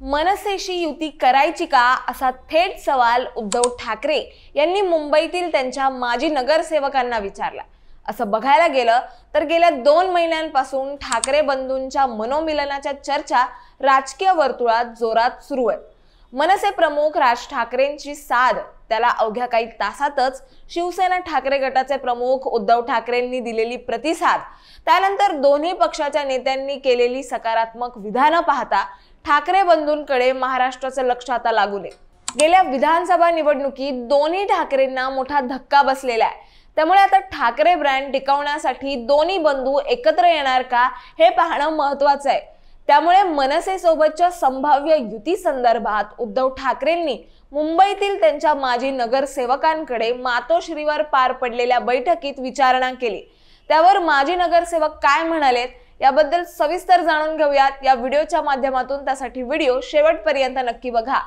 मनसेशी युती करायची का असा थेट सवाल उद्धव ठाकरे यांनी मुंबईतील त्यांच्या माजी नगरसेवकांना विचारला। असं बघायला गेलं तर गेल्या 2 महिन्यांपासून ठाकरे बंधूंच्या मनोमिलनाच्या चर्चा राजकीय वर्तुळात जोरात सुरू आहेत। मनसे प्रमुख राज ठाकरेंची साद त्याला अवघ्या काही तासातच शिवसेना ठाकरे गटाचे प्रमुख उद्धव ठाकरेंनी दिलेली प्रतिसाद, त्यानंतर दोन्ही पक्षाच्या नेत्यांनी केलेली सकारात्मक विधानं पाहता ठाकरे बंधूंकडे महाराष्ट्राचं लक्ष आता लागून आहे। गेल्या विधानसभा निवडणुकीत दोन्ही ठाकरेंना मोठा धक्का बसलेला आहे, त्यामुळे आता ठाकरे ब्रँड टिकवण्यासाठी दोन्ही बंधू एकत्र येणार का हे पाहणं महत्त्वाचं आहे। त्यामुळे मनसे सोबतच्या संभाव्य युती संदर्भात उद्धव ठाकरेंनी मुंबईतील त्यांच्या माजी नगरसेवकांकडे मातोश्रीवर पार पडलेल्या बैठकीत विचारणा केली। त्यावर माजी नगरसेवक काय म्हणालेत याबद्दल सविस्तर जाणून घेऊयात या व्हिडिओच्या माध्यमातून। त्यासाठी व्हिडिओ शेवटपर्यंत नक्की बघा।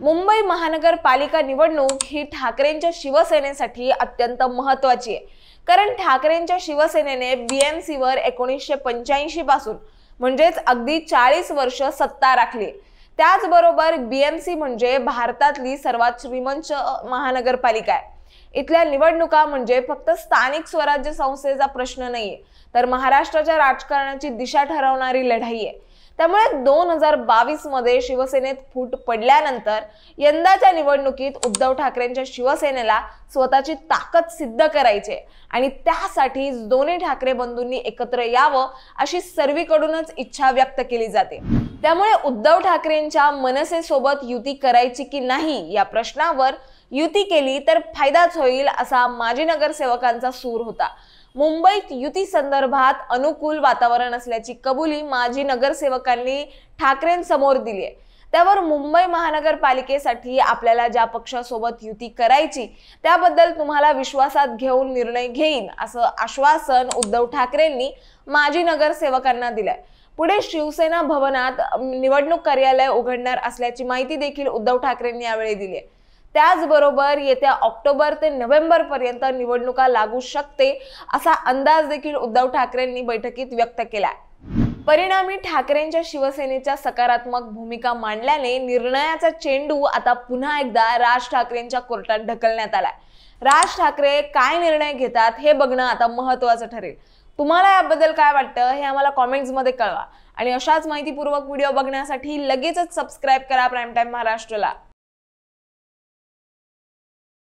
मुंबई महानगरपालिका निवडणूक ही ठाकरेंच्या शिवसेनेसाठी अत्यंत महत्त्वाची आहे, कारण ठाकरेंच्या शिवसेनेने बीएमसी वर 1985 पासून म्हणजेच अगदी 40 वर्ष सत्ता राखली। त्याचबरोबर बीएमसी म्हणजे भारतातली सर्वात श्रीमंत महानगरपालिका आहे। इथल्या निवडणुका म्हणजे फक्त स्थानिक स्वराज्य संस्थेचा प्रश्न नाहीये, तर महाराष्ट्राच्या राजकारणाची दिशा ठरवणारी लढाई आहे। त्यामुळे 2022 मध्ये शिवसेनेत फूट पडल्यानंतर यंदाच्या निवडणुकीत उद्धव ठाकरेंच्या शिवसेनेला स्वतःची ताकद सिद्ध करायची आणि त्यासाठी दोन्ही ठाकरे बंधूंनी एकत्र यावं अशी सर्वीकडूनच इच्छा व्यक्त केली जाते। त्यामुळे उद्धव ठाकरेंच्या मनसे सोबत युती करायची की नाही या प्रश्नावर युती केली तर फायदाच होईल असा माजी नगरसेवकांचा सूर होता। मुंबईत युती संदर्भात अनुकूल वातावरण असल्याची कबुली माजी नगरसेवकांनी ठाकरेंसमोर दिली आहे। त्यावर मुंबई महानगरपालिकेसाठी आपल्याला ज्या पक्षासोबत युती करायची त्याबद्दल तुम्हाला विश्वासात घेऊन निर्णय घेईन असं आश्वासन उद्धव ठाकरेंनी माजी नगरसेवकांना दिलंय। पुढे शिवसेना भवनात निवडणूक कार्यालय उघडणार असल्याची माहिती देखील उद्धव ठाकरेंनी यावेळी दिली आहे। त्याचबरोबर येत्या ऑक्टोबर ते नोव्हेंबर पर्यंत निवडणुका लागू शकते असा अंदाज देखील उद्धव ठाकरेंनी बैठकीत व्यक्त केला। परिणामी ठाकरेंच्या शिवसेनेच्या सकारात्मक भूमिका मांडल्याने निर्णयाचा चेंडू आता पुन्हा एकदा राज ठाकरेंच्या कोर्टात ढकलण्यात आलाय। राज ठाकरे काय निर्णय घेतात हे बघणं आता महत्त्वाचं ठरेल। तुम्हाला याबद्दल काय वाटतं हे आम्हाला कमेंट्स मध्ये कळवा आणि अशाच माहितीपूर्वक व्हिडिओ बघण्यासाठी लगेचच सबस्क्राइब करा प्राईम टाइम महाराष्ट्रला।